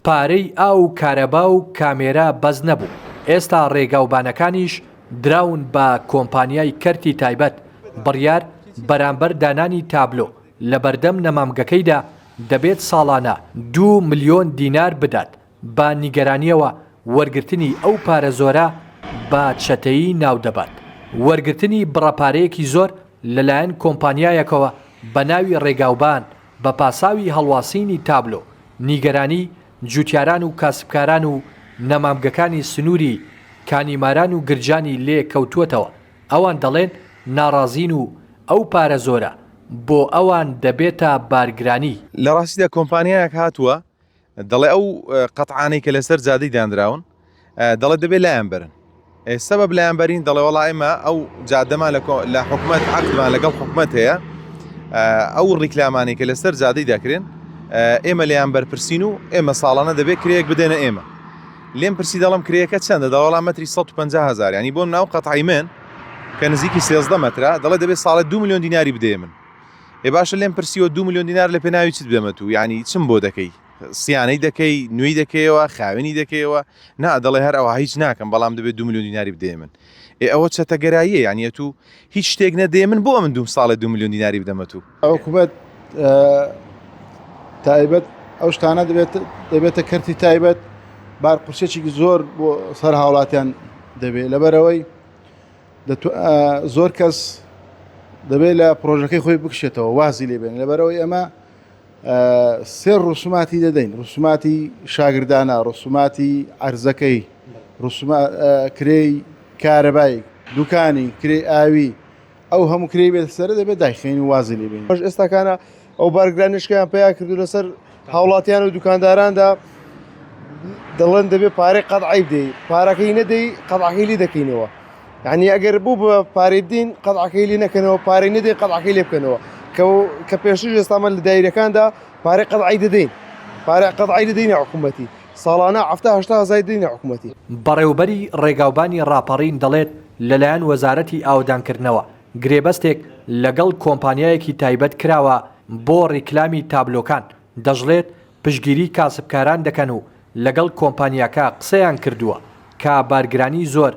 پارەی ئاو کارەبا و کامێرە بەز نەبوو. ئێستا ڕێگاوبانەکانیش دراون بە کۆمپانیای کەرتی تایبەت بڕیار بەرامبەر دانانی تابلۆ لە بەردەم نەمامگەکەیدا دەبێت ساڵانە 2 ملیۆن دینار بدات بە نیگەرانیەوە وەرگرتنی ئەو پارە زۆرە بە چەتەیی ناو دەبات. وەرگرتنی بڕەپارەیەکی زۆر لەلایەن کۆمپانیایەکەوە بە ناوی ڕێگاوبان بە پاساوی هەڵواسینی تابلۆ نیگەرانی جوتیاران و کاسبکاران و نەمامگەکانی سنووری کانیماران و گرجانی لێ کەوتووەتەوە. ئەوان دەڵێن ناڕازین و ئەو پارە زۆرە بۆ ئەوان دەبێتە بارگرانی. لە ڕاستیدا کۆمپانیایەک هاتووە دەڵێ ئەو قەتعانەی کە لەسەر جادەی دانراون دەڵێ دەبێت لایەن برن. سەبەب لایەنبەرین دەڵێ وەڵای ئێمە ئەو جادەمان لە حکومەت عەقدمان لەگەڵ حکومەت هەیە، ئەو ڕیکلامانی کە لەسەر جادەی دەکرێن ئێمە لایەنبەر پرسین و ئێمە ساڵانە دەبێت کرێیەک بدێنە ئێمە. لێم پرسی دەڵم کرێیەکە چەندە؟ دەوەڵام مەتری 150,000 ینی بۆم ناو قەتعی من کە نزیکی 13 مەترە دەڵێ دەبێت ساڵە 2 ملیۆن دیناری بدێ من. باشە لێم پرسیوە 2 ملیۆن دینار لە پێناوی چیت بدەمە تو؟ ینی چم بۆ دەکەی؟ سیانەی دەکەی، نوێی دەکەیەوە، خاوێنی دەکەیەوە؟ نا دەڵێ هەر ئەوە هیچ ناکەم، بەڵام دەبێت 2 ملیۆن دیناری بدێ من. ئەوە چەتەگەراییە، یعنی تو هیچ شتێک نەدێ من بۆ من دوم ساڵە 2 ملیۆن دیناری بدەمە تو. ئەو حکومەت تایبەت ئەو شتانە دەبێتە کەرتی تایبەت بارقورسێکی زۆر بۆ سەر هاوڵاتیان دەبێت، لەبەرەوەی زۆر کەس دەبێت لە پرۆژەکەی خۆی بکشێتەوە وازی لێبێن. لەبەرەوەی ئەمە سێ ڕوسوماتی دەدەین: ڕوسوماتی شاگردانە، ڕوسوماتی عەرزەکەی، کرێی کارەبایی، دوکانی، کرێی ئاوی، ئەو هەموو کرێی بێت سەرە دەبێت دایخێنی وازی لێبێن. ئێستاکانە ئەو بارگرانیشکیان پێیا کردو لەسەر هاوڵاتیان و دوکانداراندا دەڵێن دەبێت پارەی قەتعی بدەی، پارەکەی نەدەی قەتعەکەی لی دەکەینەوە. یعنی ئەگەر بوو بە پارەی بدەین قەتعەکەی لی نەکەنەوە، پارەی نەدەی قەتعەکەی لێ بکەنەوە، کە پێشتر ئێستامە لە دایرەکاندا پارەی قەتعی دەدەین، پارەی قەتعی دەدەینە حکومەتی، ساڵانە 70-80 دەدەینە حکومەتی. بەڕێوەبەری ڕێگاوبانی ڕاپەڕین دەڵێت لەلایەن وەزارەتی ئاودانکردنەوە گرێبەستێک لەگەڵ کۆمپانیایەکی تایبەت کراوە بۆ ڕیکلامی تابلۆکان. دەژڵێت پشگیری کاسبکاران دەکەن و لەگەڵ کۆمپانیاکە قسەیان کردووە کە بارگرانی زۆر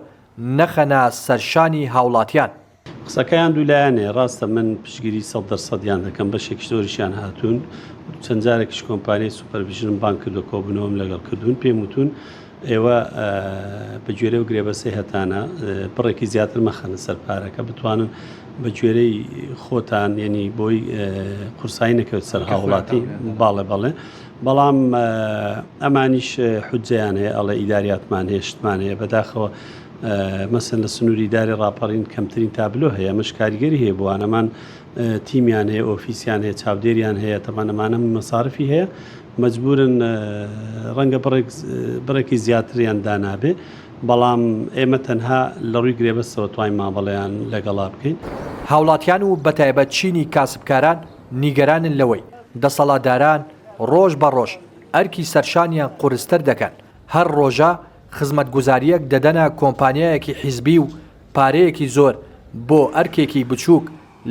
نەخەنە سەرشانی هاوڵاتیان. قسەکەیان دوولایەنێ. ڕاستە من پشگیری 100% دەکەم، بەشێکی زۆریشیان هاتوون، چەند جارێکیش کۆمپانیای سوپەرڤیژنم بان کردو کۆبوونەوەم لەگەڵ کردوون، پێم وتون ئێوە بە گوێرە و گرێبەسەی هەتانە بڕێکی زیاتر مەخەنە سەر پارەکە، بتوانن بە گوێرەی خۆتان یعنی بۆی قورسایی نەکەوت سەر هاوڵاتی. باڵێ بەڵێ، بەڵام ئەمانیش حوجەیان هەیە، ئەڵێ ئیداریاتمان هەیە، شتمان هەیە. بەداخەوە مەسەن لە سنووری داری ڕاپەڕین کەمترین تابلۆ هەیە، ئەمەش کاریگەری هەیە بۆوانەمان، تیمیان هەیە، ئۆفیسیان هەیە، چاودێریان هەیە، تەمانەمانە مەسارفی هەیە، مەجبورن ڕەنگە بڕێکی زیاتریان دانابێ، بەڵام ئێمە تەنها لە ڕووی گرێبەستەوە توانین مامەڵەیان لەگەڵا بکەین. هاوڵاتیان و بەتایبەت چینی کاسبکاران نیگەرانن لەوەی دەسەڵاتداران ڕۆژ بە ڕۆژ ئەرکی سەرشانیان قورستر دەکەن. هەر ڕۆژە خزمەتگوزاریەک دەدەنە کۆمپانیایەکی حیزبی و پارەیەکی زۆر بۆ ئەرکێکی بچووک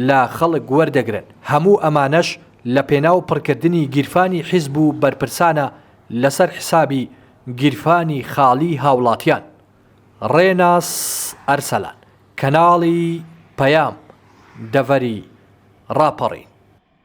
لە خەڵک وەردەگرن. هەموو ئەمانەش لە پێناو پڕکردنی گیرفانی حیزب و بەرپرسانە لەسەر حسابی گیرفانی خاڵی هاوڵاتیان. ڕێناس ئەرسەلان، کەناڵی پەیام، دەڤەری ڕاپەڕین.